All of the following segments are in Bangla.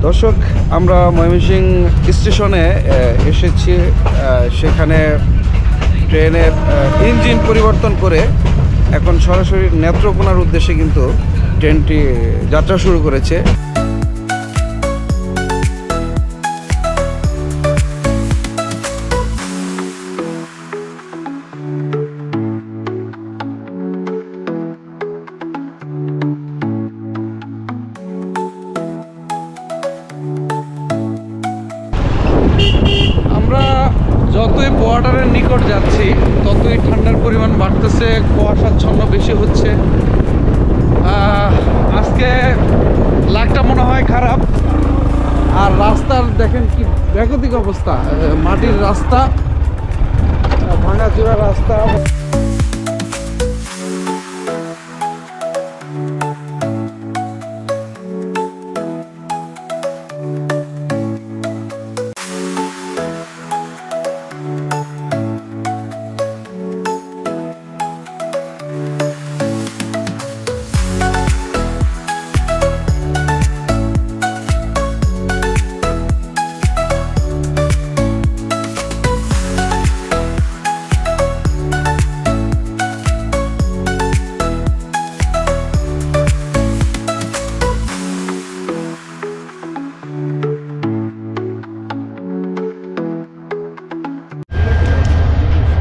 দর্শক, আমরা ময়মনসিংহ স্টেশনে এসেছি। সেখানে ট্রেনের ইঞ্জিন পরিবর্তন করে এখন সরাসরি নেত্রকোনার উদ্দেশ্যে কিন্তু ট্রেনটি যাত্রা শুরু করেছে। আমরা যতই বর্ডারের নিকট যাচ্ছি ততই ঠান্ডার পরিমাণ বাড়তেছে, কুয়াশাচ্ছন্ন বেশি হচ্ছে। আজকে লাগটা মনে হয় খারাপ। আর রাস্তার দেখেন কি বেগতিক অবস্থা, মাটির রাস্তা, ভাঙাচোরা রাস্তা।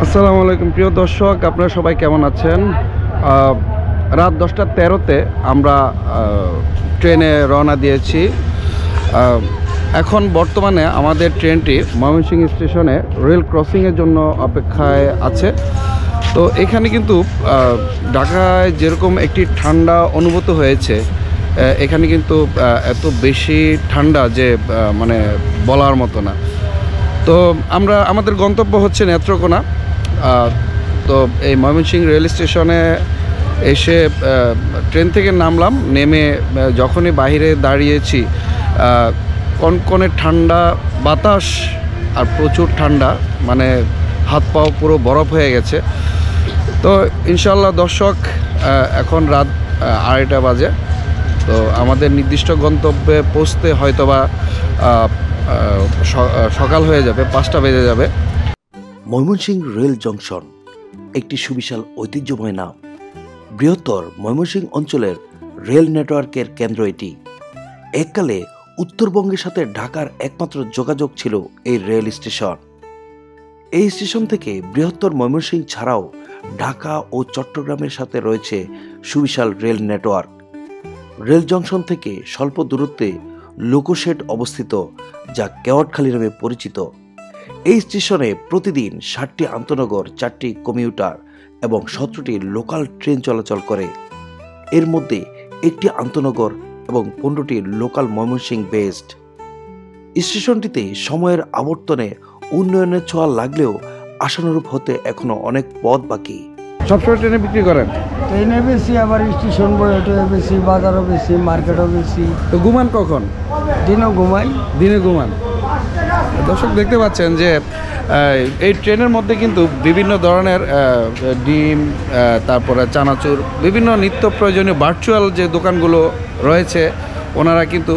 আসসালামু আলাইকুম প্রিয় দর্শক, আপনারা সবাই কেমন আছেন? রাত 10:13-তে আমরা ট্রেনে রওনা দিয়েছি। এখন বর্তমানে আমাদের ট্রেনটি ময়মনসিংহ স্টেশনে রেল ক্রসিংয়ের জন্য অপেক্ষায় আছে। তো এখানে কিন্তু ঢাকায় যেরকম একটি ঠান্ডা অনুভূত হয়েছে, এখানে কিন্তু এত বেশি ঠান্ডা যে মানে বলার মতো না। তো আমাদের গন্তব্য হচ্ছে নেত্রকোনা। তো এই ময়মনসিংহ রেল স্টেশনে এসে ট্রেন থেকে নামলাম। নেমে যখনই বাইরে দাঁড়িয়েছি, কনকনে ঠান্ডা বাতাস আর প্রচুর ঠান্ডা, মানে হাত পাও পুরো বরফ হয়ে গেছে। তো ইনশাল্লাহ দর্শক, এখন রাত 2:30 বাজে। তো আমাদের নির্দিষ্ট গন্তব্যে পৌঁছতে হয়তোবা সকাল হয়ে যাবে, 5টা বেজে যাবে। ময়মনসিংহ রেল জংশন একটি সুবিশাল ঐতিহ্যময় নাম। বৃহত্তর ময়মনসিংহ অঞ্চলের রেল নেটওয়ার্কের কেন্দ্র এটি। এককালে উত্তরবঙ্গের সাথে ঢাকার একমাত্র যোগাযোগ ছিল এই রেল স্টেশন। এই স্টেশন থেকে বৃহত্তর ময়মনসিংহ ছাড়াও ঢাকা ও চট্টগ্রামের সাথে রয়েছে সুবিশাল রেল নেটওয়ার্ক। রেল জংশন থেকে স্বল্প দূরত্বে লোকোশেড অবস্থিত, যা কেওয়াটখালী নামে পরিচিত। এই স্টেশনে প্রতিদিন 60টি আন্তনগর, 4টি কমিউটার এবং 17টি লোকাল ট্রেন চলাচল করে। এর মধ্যে 1টি আন্তনগর এবং 15টি লোকাল ময়মনসিংহ বেসড। স্টেশনটিতে সময়ের আবর্তনে উন্নয়নের ছোঁয়া লাগলেও আশানুরূপ হতে এখনো অনেক পথ বাকি। সবসময় ট্রেনে বিক্রি করেন? ট্রেনে বেশি, আবার স্টেশন বইয়েও বেশি, বাজারও বেশি, মার্কেটও বেশি। তো ঘুমান কখন? দিনেও ঘুমাই। দিনে ঘুমান। দর্শক দেখতে পাচ্ছেন যে এই ট্রেনের মধ্যে কিন্তু বিভিন্ন ধরনের ডিম, তারপরে চানাচুর, বিভিন্ন নিত্য প্রয়োজনীয় ভার্চুয়াল যে দোকানগুলো রয়েছে, ওনারা কিন্তু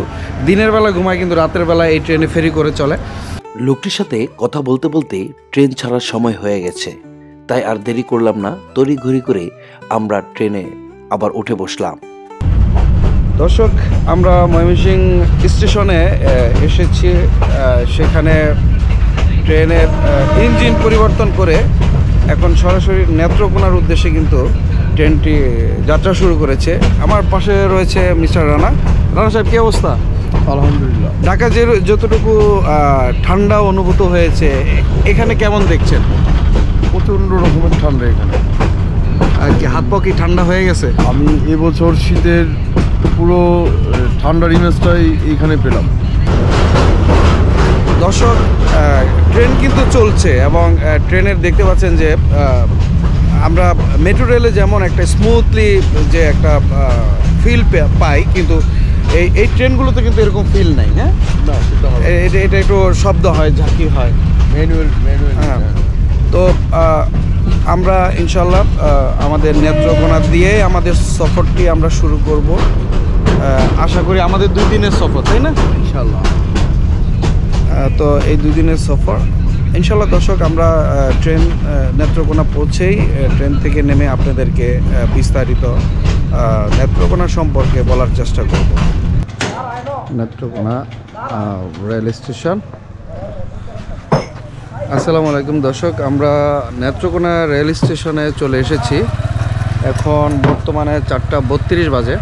দিনের বেলা ঘুমায়, কিন্তু রাতের বেলা এই ট্রেনে ফেরি করে চলে। লোকটির সাথে কথা বলতে বলতে ট্রেন ছাড়ার সময় হয়ে গেছে, তাই আর দেরি করলাম না। তড়িঘড়ি করে আমরা ট্রেনে আবার উঠে বসলাম। দর্শক, আমরা ময়মনসিংহ স্টেশনে এসেছি। সেখানে ট্রেনের ইঞ্জিন পরিবর্তন করে এখন সরাসরি নেত্রকোনার উদ্দেশ্যে কিন্তু ট্রেনটি যাত্রা শুরু করেছে। আমার পাশে রয়েছে মিস্টার রানা। রানা সাহেব, কী অবস্থা? আলহামদুলিল্লাহ। ঢাকা যতটুকু ঠান্ডা অনুভূত হয়েছে, এখানে কেমন দেখছেন? প্রচণ্ড রকমের ঠান্ডা এখানে। আর কি হাত পা কি ঠান্ডা হয়ে গেছে? আমি এবছর শীতের পুরো ঠান্ডার ইমেজটাই এইখানে পেলাম। দর্শক, ট্রেন কিন্তু চলছে এবং ট্রেনের দেখতে পাচ্ছেন যে আমরা মেট্রো রেলে যেমন একটা স্মুথলি যে একটা ফিল পাই, কিন্তু এই ট্রেনগুলোতে কিন্তু এরকম ফিল নাই। হ্যাঁ, না, এটা একটু শব্দ হয়, ঝাঁকি হয়, ম্যানুয়াল। হ্যাঁ। তো আমরা ইনশাল্লাহ আমাদের নেত্রকোনা দিয়ে আমাদের সফরটি আমরা শুরু করব। আশা করি আমাদের 2 দিনের সফর, তাই না? ইনশাল্লাহ। তো এই 2 দিনের সফর ইনশাল্লাহ দর্শক, আমরা ট্রেন নেত্রকোনা পৌঁছেই ট্রেন থেকে নেমে আপনাদেরকে বিস্তারিত নেত্রকোনা সম্পর্কে বলার চেষ্টা করব। Netrokona rail station. আসসালামু আলাইকুম দর্শক, আমরা নেত্রকোনা রেল স্টেশনে চলে এসেছি। এখন বর্তমানে 4:32 বাজে।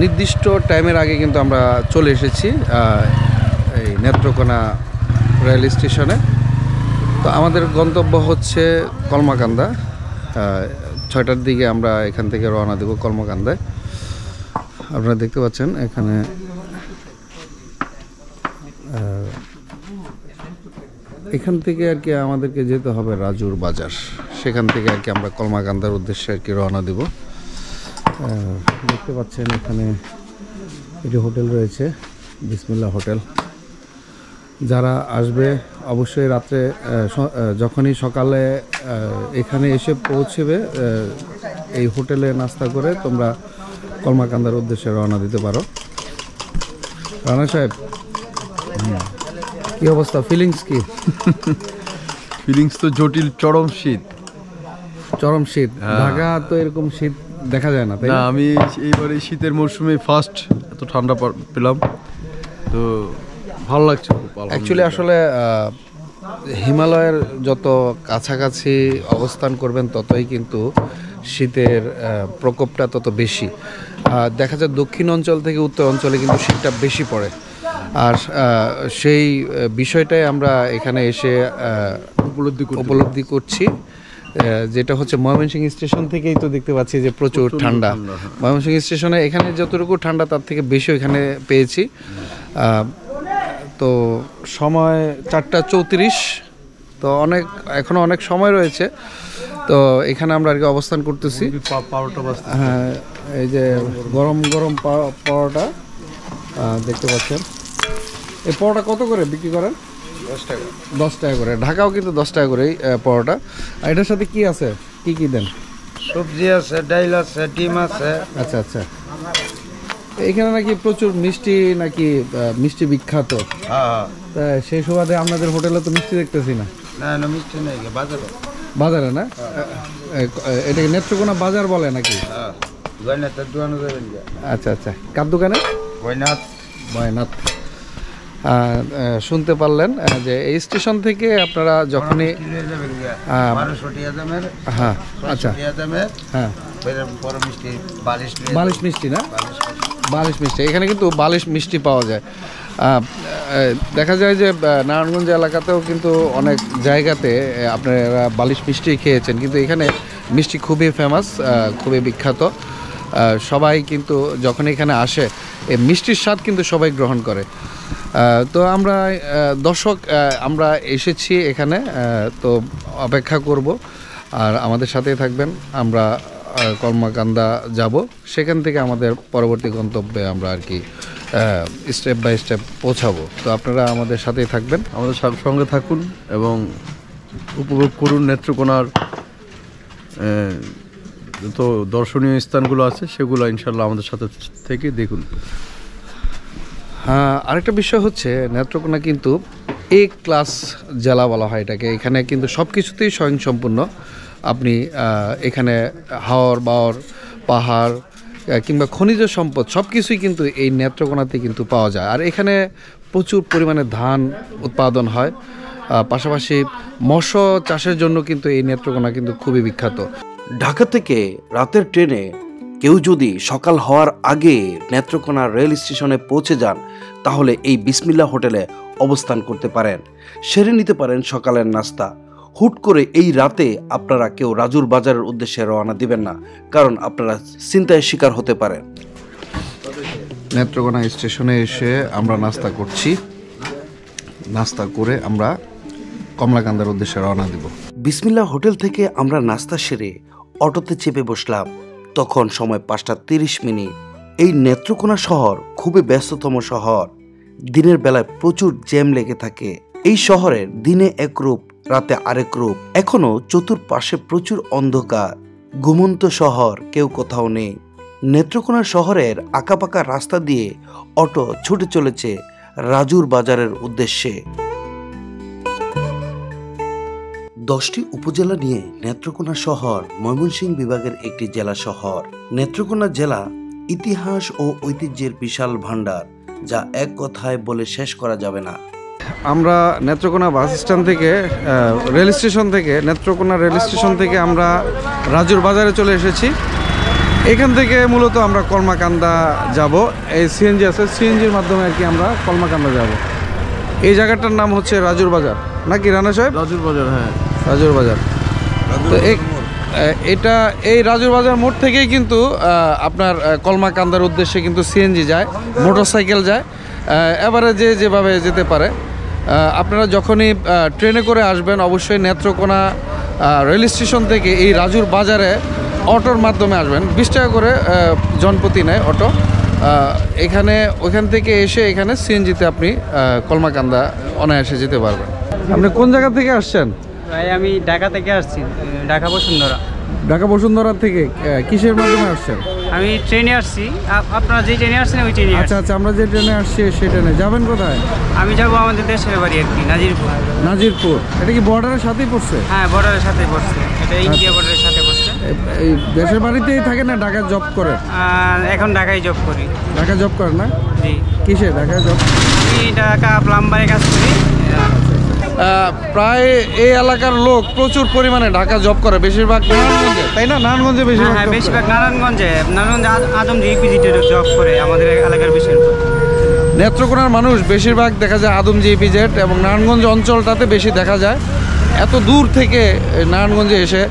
নির্দিষ্ট টাইমের আগে কিন্তু আমরা চলে এসেছি এই নেত্রকোনা রেল স্টেশনে। তো আমাদের গন্তব্য হচ্ছে কলমাকান্দা। 6টার দিকে আমরা এখান থেকে রওনা দেব কলমাকান্দায়। আপনারা দেখতে পাচ্ছেন এখানে এখান থেকে আর কি আমাদেরকে যেতে হবে রাজুর বাজার। সেখান থেকে আর কি আমরা কলমাকান্দার উদ্দেশ্যে আর কি রওনা দেব। দেখতে পাচ্ছেন এখানে একটি হোটেল রয়েছে, বিসমিল্লাহ হোটেল। যারা আসবে অবশ্যই রাত্রে যখনই সকালে এখানে এসে পৌঁছবে এই হোটেলে নাস্তা করে তোমরা কলমাকান্দার উদ্দেশ্যে রওনা দিতে পারো। রানা সাহেব, কি অবস্থা, ফিলিংস কি? ফিলিংস তো জটিল, চরম শীত। চরম শীত। ঢাকা তো এরকম শীত দেখা যায় না, তাই না? না? আমি এইবারে শীতের মরশুমে ফার্স্ট এত ঠান্ডা পেলাম, তো ভালো লাগছে খুব। অ্যাকচুয়ালি আসলে হিমালয়ের যত কাছাকাছি অবস্থান করবেন ততই কিন্তু শীতের প্রকোপটা তত বেশি। দেখা যায় দক্ষিণ অঞ্চল থেকে উত্তর অঞ্চলে কিন্তু শীতটা বেশি পড়ে। আর সেই বিষয়টাই আমরা এখানে এসে উপলব্ধি করছি। যেটা হচ্ছে ময়মনসিংহ স্টেশন থেকেই তো দেখতে পাচ্ছি যে প্রচুর ঠান্ডা। ময়মনসিংহ স্টেশনে এখানে যতটুকু ঠান্ডা তার থেকে বেশি এখানে পেয়েছি। তো সময় 4:34, তো এখনো অনেক সময় রয়েছে। তো এখানে আমরা আর কি অবস্থান করতেছি। হ্যাঁ, এই যে গরম গরম পরোটা দেখতে পাচ্ছেন। এই পরোটা কত করে বিক্রি করেন? 10 টাকা করে। ঢাকাও কিন্তু 10 টাকা করেই পরোটা। আর এটার সাথে কি আছে, কি কি দেন? সবজি আছে, ডাইল আছে, ডিম আছে। আচ্ছা আচ্ছা। এখানে নাকি প্রচুর মিষ্টি, নাকি মিষ্টি বিখ্যাত। হ্যাঁ, তা সেই সুবাদে আপনাদের হোটেলে তো মিষ্টি দেখতেছি না। না মিষ্টি নেই, বাজারে। বাজারে না? এটাকে নেত্রকোনা বাজার বলে নাকি? হ্যাঁ, গয়নাথের দোকানে যাবেন। আচ্ছা আচ্ছা। কার দোকানে? গয়নাথ। গয়নাথ। শুনতে পারলেন যে এই স্টেশন থেকে আপনারা যখনই হ্যাঁ, আচ্ছা হ্যাঁ, বালিশ মিষ্টি না? বালিশ মিষ্টি। এখানে কিন্তু বালিশ মিষ্টি পাওয়া যায়। দেখা যায় যে নারায়ণগঞ্জ এলাকাতেও কিন্তু অনেক জায়গাতে আপনারা বালিশ মিষ্টি খেয়েছেন, কিন্তু এখানে মিষ্টি খুবই ফেমাস, খুবই বিখ্যাত। সবাই কিন্তু যখন এখানে আসে এই মিষ্টির স্বাদ কিন্তু সবাই গ্রহণ করে। তো আমরা দর্শক আমরা এসেছি এখানে, তো অপেক্ষা করব আর আমাদের সাথেই থাকবেন। আমরা কলমাকান্দা যাব, সেখান থেকে আমাদের পরবর্তী গন্তব্যে আমরা আর কি স্টেপ বাই স্টেপ পৌঁছাবো। তো আপনারা আমাদের সাথেই থাকবেন, আমাদের সঙ্গে থাকুন এবং উপভোগ করুন নেত্রকোনার যত দর্শনীয় স্থানগুলো আছে সেগুলো ইনশাল্লাহ আমাদের সাথে থেকে দেখুন। হ্যাঁ, আরেকটা বিষয় হচ্ছে নেত্রকোনা কিন্তু এ ক্লাস জেলা বলা হয় এটাকে। এখানে কিন্তু সব কিছুতেই স্বয়ংসম্পূর্ণ। আপনি এখানে হাওর বাওর, পাহাড় কিংবা খনিজ সম্পদ সব কিছুই কিন্তু এই নেত্রকোনাতে কিন্তু পাওয়া যায়। আর এখানে প্রচুর পরিমাণে ধান উৎপাদন হয়, পাশাপাশি মৎস্য চাষের জন্য কিন্তু এই নেত্রকোনা কিন্তু খুবই বিখ্যাত। ঢাকা থেকে রাতের ট্রেনে কেউ যদি সকাল হওয়ার আগে নেত্রকোনা রেল স্টেশনে পৌঁছে যান তাহলে এই বিসমিল্লাহ হোটেলে অবস্থান করতে পারেন, সেরে নিতে পারেন সকালের নাস্তা। হুট করে এই রাতে আপনারা কেউ রাজুর বাজারের উদ্দেশ্যে রওনা দিবেন না, কারণ আপনারা চিন্তায় শিকার হতে পারেন। নেত্রকোনা স্টেশনে এসে আমরা নাস্তা করছি। নাস্তা করে আমরা কমলাকান্দার উদ্দেশ্যে রওনা দিব। বিসমিল্লাহ হোটেল থেকে আমরা নাস্তা সেরে অটোতে চেপে বসলাম। তখন সময় 5:30। এই নেত্রকোনা শহর খুবই ব্যস্ততম শহর। দিনের বেলায় প্রচুর জ্যাম লেগে থাকে। এই শহরের দিনে এক রূপ, রাতে আরেক রূপ। এখনো চতুর্পাশে প্রচুর অন্ধকার। ঘুমন্ত শহর, কেউ কোথাও নেই। নেত্রকোনা শহরের আঁকাপাকা রাস্তা দিয়ে অটো ছুটে চলেছে রাজুর বাজারের উদ্দেশ্যে। 10টি উপজেলা নিয়ে নেত্রকোনা শহর ময়মনসিংহ বিভাগের একটি জেলা শহর। নেত্রকোনা জেলা ইতিহাস ও ঐতিহ্যের বিশাল ভাণ্ডার, যা এক কথায় বলে শেষ করা যাবে না। আমরা নেত্রকোনা বাস স্ট্যান্ড থেকে রেল স্টেশন থেকে নেত্রকোনা রেল স্টেশন থেকে আমরা রাজুর বাজারে চলে এসেছি। এখান থেকে মূলত আমরা কলমাকান্দা যাব। এই সিএনজি আছে, সিএনজির মাধ্যমে আর কি আমরা কলমাকান্দা যাব। এই জায়গাটার নাম হচ্ছে রাজুর বাজার, নাকি রানা সাহেব? রাজুর বাজার, হ্যাঁ রাজুর বাজার। তো এটা এই রাজুর বাজার মোড় থেকেই কিন্তু আপনার কলমাকান্দার উদ্দেশ্যে কিন্তু সিএনজি যায়, মোটরসাইকেল যায়, এবারে যেভাবে যেতে পারে। আপনারা যখনই ট্রেনে করে আসবেন অবশ্যই নেত্রকোনা রেল স্টেশন থেকে এই রাজুর বাজারে অটোর মাধ্যমে আসবেন। 20 টাকা করে জনপ্রতি নেয় অটো। ওইখান থেকে এসে এখানে সিএনজিতে আপনি কলমাকান্দা অনায়াসে যেতে পারবেন। আপনি কোন জায়গা থেকে আসছেন? ভাই আমি ঢাকা থেকে আসছি, ঢাকা বসুন্ধরা। ঢাকা বসুন্ধরা থেকে কিসের মাধ্যমে আসছেন? আমি ট্রেনে আসছি। আপনারা যে ট্রেনে আসছেন ওই ট্রেনে। আচ্ছা আচ্ছা, আমরা যে ট্রেনে আসছি সেই ট্রেনে যাবেন কোথায়? আমি যাব আমাদের দেশের বাড়ি আর কি, নাজিরপুর। নাজিরপুর, এটা কি বর্ডারের সাথেই পড়ছে? হ্যাঁ, বর্ডারের সাথে পড়ছে, এটা ইন্ডিয়া বর্ডারের সাথে পড়ছে। এই দেশের বাড়িতেই থাকে না ঢাকায় জব করে? এখন ঢাকায় জব করি। ঢাকা জব করেন না? জি। কিসে ঢাকায় জব? আমি ঢাকা প্লাম্বারে কাজ করি। প্রায় এই এলাকার লোক প্রচুর পরিমাণে ঢাকা জব করে, বেশিরভাগ নারায়ণগঞ্জে, তাই না? নারায়ণগঞ্জে বেশিরভাগ। হ্যাঁ, বেশিরভাগ নারায়ণগঞ্জে আদমজি ইপিজিতে জব করে আমাদের এলাকার বেশিরভাগ। নেত্রকোনার মানুষ বেশিরভাগ দেখা যায় আদমজি ইপিজেড এবং নারায়ণগঞ্জ অঞ্চলটাতে বেশি দেখা যায়। এত দূর থেকে নারায়ণগঞ্জে এসে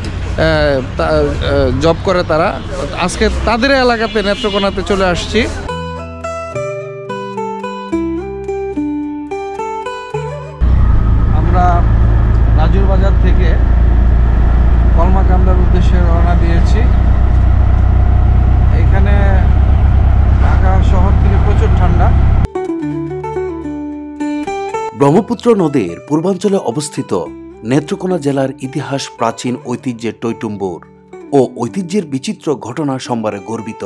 জব করে তারা। আজকে তাদের এলাকাতে নেত্রকোনাতে চলে আসছি। আমরা রাজুর বাজার থেকে কলমাকান্দার উদ্দেশ্যে রওনা দিয়েছি। এখানে ঢাকা শহর থেকে প্রচুর ঠান্ডা। ব্রহ্মপুত্র নদীর পূর্বাঞ্চলে অবস্থিত নেত্রকোনা জেলার ইতিহাস প্রাচীন ঐতিহ্যের টইটুম্বুর ও ঐতিহ্যের বিচিত্র ঘটনা সম্ভারে গর্বিত।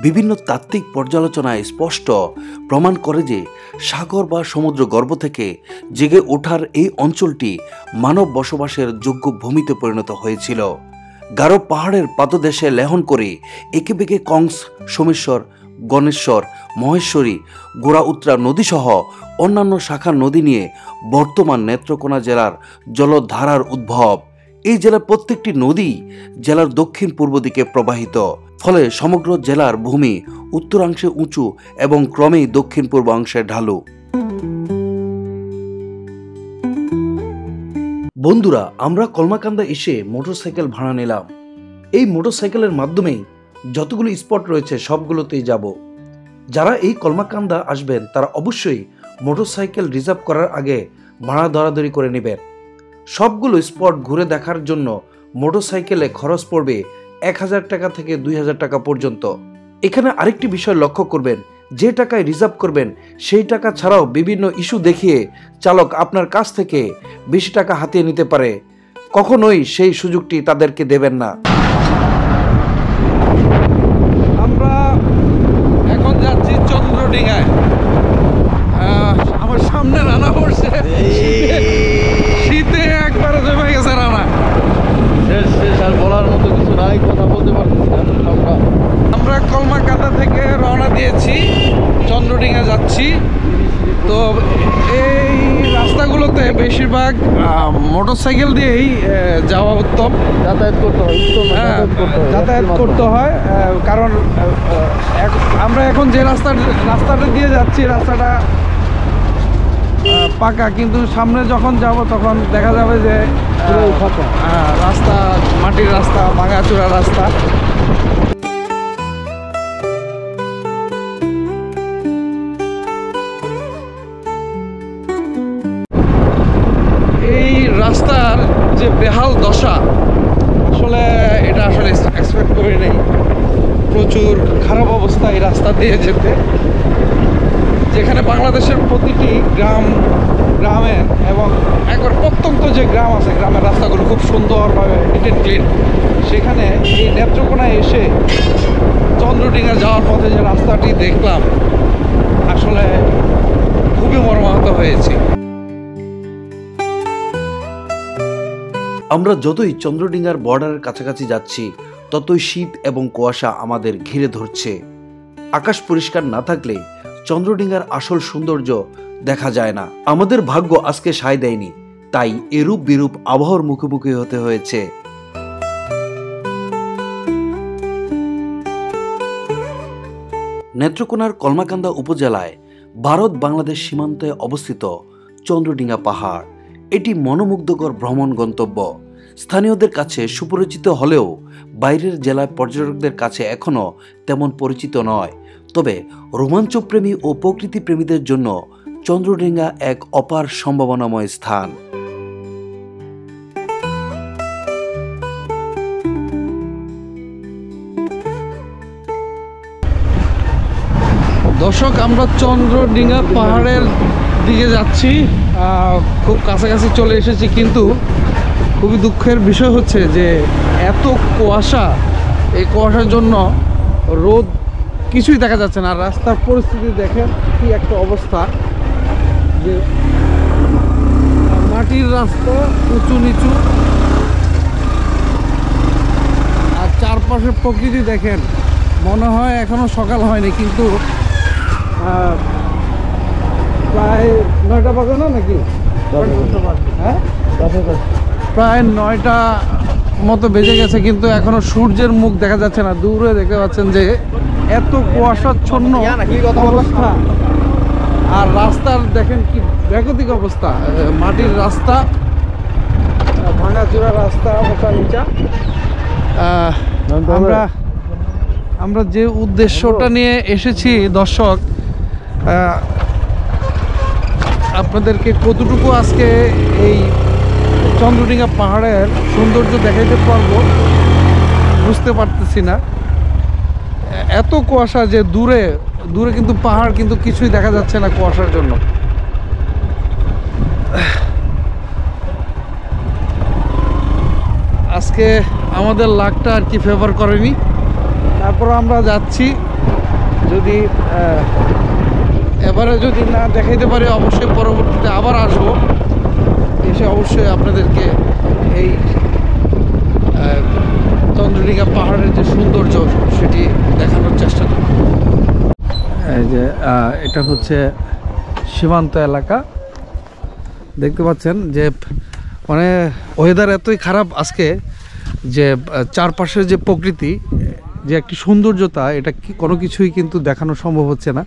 বিভিন্ন তাত্ত্বিক পর্যালোচনায় স্পষ্ট প্রমাণ করে যে সাগর বা সমুদ্র গর্ভ থেকে জেগে ওঠার এই অঞ্চলটি মানব বসবাসের যোগ্য ভূমিতে পরিণত হয়েছিল। গারো পাহাড়ের পাদদেশে লেহন করে একে বেঁকে কংস, সোমেশ্বর, গণেশ্বর, মহেশ্বরী, গোড়া উত্তরা নদীসহ অন্যান্য শাখা নদী নিয়ে বর্তমান নেত্রকোনা জেলার জলধারার উদ্ভব। এই জেলার প্রত্যেকটি নদী জেলার দক্ষিণ পূর্ব দিকে প্রবাহিত, ফলে সমগ্র জেলার ভূমি উত্তরাংশে উঁচু এবং ক্রমেই দক্ষিণ পূর্বাংশে ঢালু। বন্ধুরা, আমরা কলমাকান্দা এসে মোটরসাইকেল ভাড়া নিলাম। এই মোটরসাইকেলের মাধ্যমেই যতগুলো স্পট রয়েছে সবগুলোতেই যাব। যারা এই কলমাকান্দা আসবেন তারা অবশ্যই মোটরসাইকেল রিজার্ভ করার আগে ভাড়া দরাদরি করে নেবেন। সবগুলো স্পট ঘুরে দেখার জন্য মোটরসাইকেলে খরচ পড়বে 1000 টাকা থেকে 2000 টাকা পর্যন্ত। এখানে আরেকটি বিষয় লক্ষ্য করবেন, যে টাকায় রিজার্ভ করবেন সেই টাকা ছাড়াও বিভিন্ন ইস্যু দেখিয়ে চালক আপনার কাছ থেকে বেশি টাকা হাতিয়ে নিতে পারে। কখনোই সেই সুযোগটি তাদেরকে দেবেন না। আমরা এখন যাচ্ছি চন্দ্রডিঙ্গায়। আমার সামনে রানা পড়ছে, শীতে একবারে জমে গেছে রানা। শেষ আর বলার মতো কিছু নাই, কথা বলতে পারতেছি না। আমরা কলমাকান্দা থেকে রওনা দিয়েছি, চন্দ্রডিঙ্গা যাচ্ছি। তো এই রাস্তাগুলোতে বেশিরভাগ মোটরসাইকেল দিয়েই যাওয়া উত্তম। যাতায়াত করতে হয়, যাতায়াত করতে হয়, কারণ আমরা এখন যে রাস্তাটা দিয়ে যাচ্ছি রাস্তাটা পাকা, কিন্তু সামনে যখন যাব তখন দেখা যাবে যে রাস্তা মাটির রাস্তা, ভাঙাচোরা রাস্তা। এই রাস্তার যে বেহাল দশা, এটা আসলে এক্সপেক্ট করি নাই। প্রচুর খারাপ অবস্থা এই রাস্তা দিয়ে যেতে, যেখানে বাংলাদেশের প্রতিটি গ্রামের এবং একবার প্রত্যন্ত যে গ্রাম আছে, গ্রামের রাস্তাগুলো খুব সুন্দরভাবে নিট অ্যান্ড ক্লিন। সেখানে এই নেত্রকোনায় এসে চন্দ্রডিঙ্গা যাওয়ার পথে যে রাস্তাটি দেখলাম আসলে খুবই মর্মাহত হয়েছি। আমরা যতই চন্দ্রডিঙ্গার বর্ডারের কাছাকাছি যাচ্ছি ততই শীত এবং কুয়াশা আমাদের ঘিরে ধরছে। আকাশ পরিষ্কার না থাকলে চন্দ্রডিঙ্গার আসল সৌন্দর্য দেখা যায় না। আমাদের ভাগ্য আজকে সায় দেয়নি, তাই এরূপ বিরূপ আবহাওয়ার মুখোমুখি হতে হয়েছে। নেত্রকোনার কলমাকান্দা উপজেলায় ভারত বাংলাদেশ সীমান্তে অবস্থিত চন্দ্রডিঙ্গা পাহাড় এটি মনোমুগ্ধকর ভ্রমণ গন্তব্য। স্থানীয়দের কাছে সুপরিচিত হলেও বাইরের জেলার পর্যটকদের কাছে এখনও তেমন পরিচিত নয়। তবে রোমাঞ্চপ্রেমী ও প্রকৃতিপ্রেমীদের জন্য চন্দ্রডিঙ্গা এক অপার সম্ভাবনাময় স্থান। দর্শক, আমরা চন্দ্রডিঙ্গা পাহাড়ের দিকে যাচ্ছি, খুব কাছাকাছি চলে এসেছি, কিন্তু খুবই দুঃখের বিষয় হচ্ছে যে এত কুয়াশা, এই কুয়াশার জন্য রোদ কিছুই দেখা যাচ্ছে না। আর রাস্তার পরিস্থিতি দেখেন কি একটা অবস্থা, যে মাটির রাস্তা, উঁচু নিচু, আর চারপাশের প্রকৃতি দেখেন। মনে হয় এখনো সকাল হয়নি, কিন্তু প্রায় 9টা বাজে না নাকি? হ্যাঁ, প্রায় 9টা মতো বেজে গেছে, কিন্তু এখনো সূর্যের মুখ দেখা যাচ্ছে না। দূরে দেখতে পাচ্ছেন যে এত কুয়াশাচ্ছন্ন অবস্থা। আর রাস্তার দেখেন কি বেগতিক অবস্থা, মাটির রাস্তা, ভাঙাচোরা রাস্তা, মোটা নিচা। আমরা যে উদ্দেশ্যটা নিয়ে এসেছি দর্শক, আপনাদেরকে কতটুকু আজকে এই চন্দ্রডিঙ্গা পাহাড়ের সৌন্দর্য দেখাইতে পারবো বুঝতে পারতেছি না। এত কুয়াশা যে দূরে দূরে কিন্তু পাহাড়, কিন্তু কিছুই দেখা যাচ্ছে না কুয়াশার জন্য। আজকে আমাদের লাকটা আর কি ফেভার করেনি, তারপর আমরা যাচ্ছি। যদি এবারে যদি না দেখাইতে পারি, অবশ্যই পরবর্তীতে আবার আসবো, এসে অবশ্যই আপনাদেরকে এই চন্দ্রডিঙ্গা পাহাড়ের যে সৌন্দর্য সেটি দেখানোর চেষ্টা করব। এই যে এটা হচ্ছে সীমান্ত এলাকা, দেখতে পাচ্ছেন যে মানে ওয়েদার এতই খারাপ আজকে যে চারপাশের যে প্রকৃতি, যে একটি সৌন্দর্যতা, এটা কোনো কিছুই কিন্তু দেখানো সম্ভব হচ্ছে না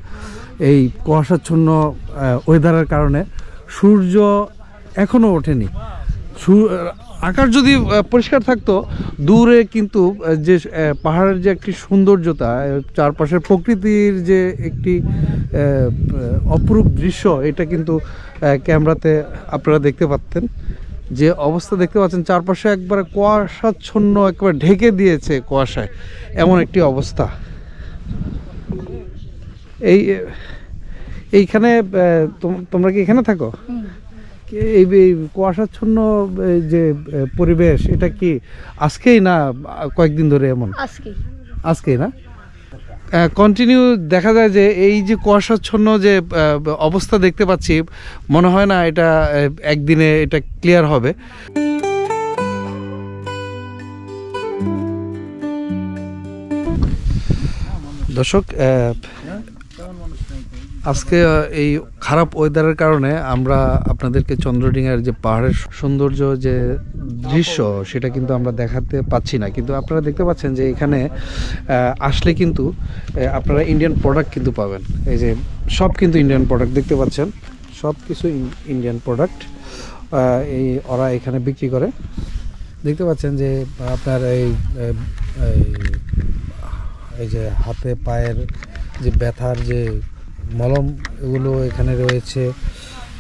এই কুয়াশাচ্ছন্ন ওয়েদারের কারণে। সূর্য এখনও ওঠেনি। আকাশ যদি পরিষ্কার থাকতো, দূরে কিন্তু যে পাহাড়ের যে একটি সৌন্দর্যতা, চারপাশের প্রকৃতির যে একটি অপরূপ দৃশ্য, এটা কিন্তু ক্যামেরাতে আপনারা দেখতে পাচ্ছেন। যে অবস্থা দেখতে পাচ্ছেন, চারপাশে একবারে কুয়াশাচ্ছন্ন, একবারে ঢেকে দিয়েছে কুয়াশায়, এমন একটি অবস্থা। এইখানে তোমরা কি এখানে থাকো? এই কুয়াশাচ্ছন্ন যে পরিবেশ, এটা কি আজকেই না কয়েকদিন ধরে এমন? আজকেই না, কন্টিনিউ দেখা যায় যে এই যে কুয়াশাচ্ছন্ন যে অবস্থা দেখতে পাচ্ছি, মনে হয় না এটা একদিনে এটা ক্লিয়ার হবে। দর্শক, আজকে এই খারাপ ওয়েদারের কারণে আমরা আপনাদেরকে চন্দ্রডিঙ্গার যে পাহাড়ের সৌন্দর্য যে দৃশ্য, সেটা কিন্তু আমরা দেখাতে পাচ্ছি না। কিন্তু আপনারা দেখতে পাচ্ছেন যে এখানে আসলে কিন্তু আপনারা ইন্ডিয়ান প্রোডাক্ট কিন্তু পাবেন। এই যে সব কিন্তু ইন্ডিয়ান প্রোডাক্ট দেখতে পাচ্ছেন, সব কিছু ইন্ডিয়ান প্রোডাক্ট এই ওরা এখানে বিক্রি করে। দেখতে পাচ্ছেন যে আপনার এই যে হাতে পায়ের যে ব্যথার যে মলম, এগুলো এখানে রয়েছে।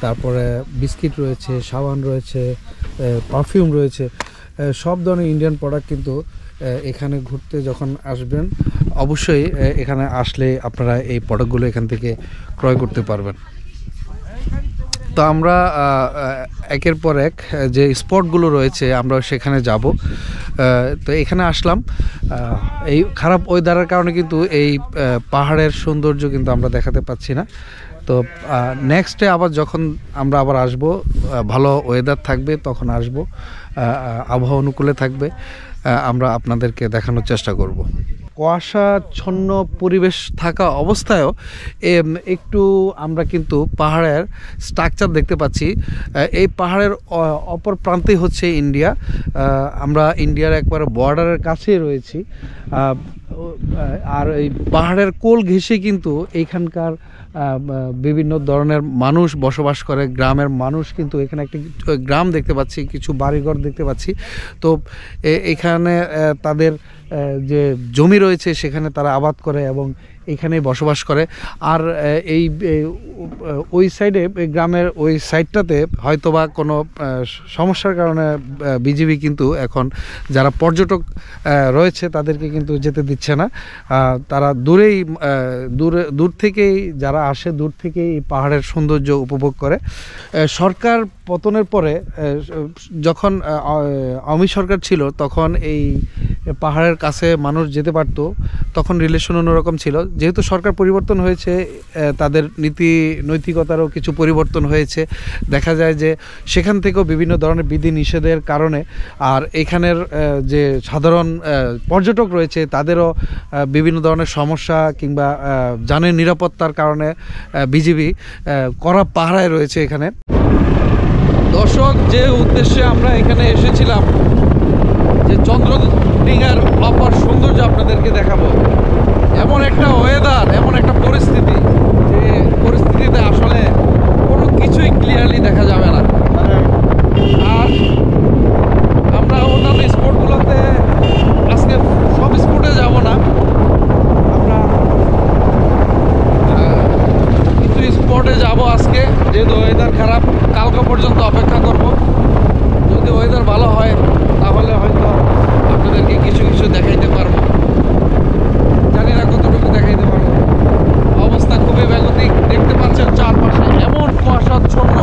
তারপরে বিস্কিট রয়েছে, সাবান রয়েছে, পারফিউম রয়েছে, সব ধরনের ইন্ডিয়ান প্রোডাক্ট কিন্তু এখানে ঘুরতে যখন আসবেন, অবশ্যই এখানে আসলে আপনারা এই প্রোডাক্টগুলো এখান থেকে ক্রয় করতে পারবেন। তো আমরা একের পর এক যে স্পটগুলো রয়েছে আমরা সেখানে যাব। তো এখানে আসলাম, এই খারাপ ওয়েদারের কারণে কিন্তু এই পাহাড়ের সৌন্দর্য কিন্তু আমরা দেখাতে পাচ্ছি না। তো নেক্সট ডে আবার যখন আমরা আবার আসব, ভালো ওয়েদার থাকবে তখন আসব, আবহাওয়া অনুকূলে থাকবে, আমরা আপনাদেরকে দেখানোর চেষ্টা করব। কুয়াশাচ্ছন্ন পরিবেশ থাকা অবস্থায়ও একটু আমরা কিন্তু পাহাড়ের স্ট্রাকচার দেখতে পাচ্ছি। এই পাহাড়ের অপর প্রান্তেই হচ্ছে ইন্ডিয়া। আমরা ইন্ডিয়ার একবারে বর্ডারের কাছেই রয়েছি। আর এই পাহাড়ের কোল ঘেঁষে কিন্তু এইখানকার বিভিন্ন ধরনের মানুষ বসবাস করে, গ্রামের মানুষ কিন্তু এখানে একটি গ্রাম দেখতে পাচ্ছি, কিছু বাড়িঘর দেখতে পাচ্ছি। তো এখানে তাদের যে জমি রয়েছে সেখানে তারা আবাদ করে এবং এখানেই বসবাস করে। আর এই ওই সাইডে গ্রামের ওই সাইডটাতে হয়তোবা কোনো সমস্যার কারণে বিজিবি কিন্তু এখন যারা পর্যটক রয়েছে তাদেরকে কিন্তু যেতে দিচ্ছে না। তারা দূর থেকেই যারা আসে দূর থেকেই পাহাড়ের সৌন্দর্য উপভোগ করে। সরকার পতনের পরে যখন আওয়ামী সরকার ছিল তখন এই পাহাড়ের কাছে মানুষ যেতে পারতো, তখন রিলেশন অন্যরকম ছিল। যেহেতু সরকার পরিবর্তন হয়েছে, তাদের নৈতিকতারও কিছু পরিবর্তন হয়েছে। দেখা যায় যে সেখান থেকেও বিভিন্ন ধরনের বিধি নিষেধের কারণে আর এখানের যে সাধারণ পর্যটক রয়েছে তাদেরও বিভিন্ন ধরনের সমস্যা কিংবা যানের নিরাপত্তার কারণে বিজিবি কড়া পাহারায় রয়েছে এখানে। দর্শক, যে উদ্দেশ্যে আমরা এখানে এসেছিলাম যে চন্দ্রডিঙার অপার সৌন্দর্য আপনাদেরকে দেখাবো, এমন একটা ওয়েদার, এমন একটা পরিস্থিতি যে পরিস্থিতিতে আসলে কোনো কিছুই ক্লিয়ারলি দেখা যাবে না। আর আমরা অন্যান্য স্পটগুলোতে আজকে সব স্পটে যাব না, আমরা কিছু স্পটে যাব আজকে। যেহেতু ওয়েদার খারাপ, কালকে পর্যন্ত অপেক্ষা করব। যদি ওয়েদার ভালো হয় তাহলে হয়তো আপনাদেরকে কিছু কিছু দেখাইতে পারবো, জানি না কতটুকু দেখাইতে পারবো। অবস্থা খুবই বেগতিক, দেখতে পাচ্ছেন চারপাশে এমন কুয়াশাচ্ছন্ন।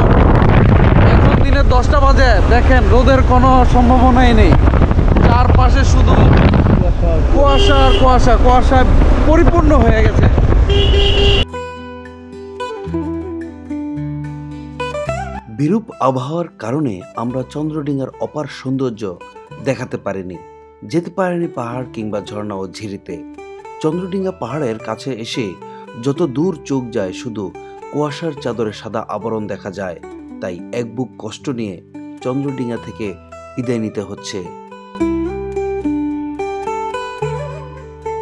এখন দিনে 10টা বাজে, দেখেন রোদের কোনো সম্ভাবনাই নেই, চারপাশে শুধু কুয়াশা আর কুয়াশা, কুয়াশায় পরিপূর্ণ হয়ে গেছে। বিরূপ আবহাওয়ার কারণে আমরা চন্দ্রডিঙার অপার সৌন্দর্য দেখাতে পারিনি, যেতে পারিনি পাহাড় কিংবা ঝর্ণা ও ঝিরিতে। চন্দ্রডিঙা পাহাড়ের কাছে এসে যত দূর চোখ যায় শুধু কুয়াশার চাদরে সাদা আবরণ দেখা যায়। তাই এক বুক কষ্ট নিয়ে চন্দ্রডিঙা থেকে বিদায় নিতে হচ্ছে।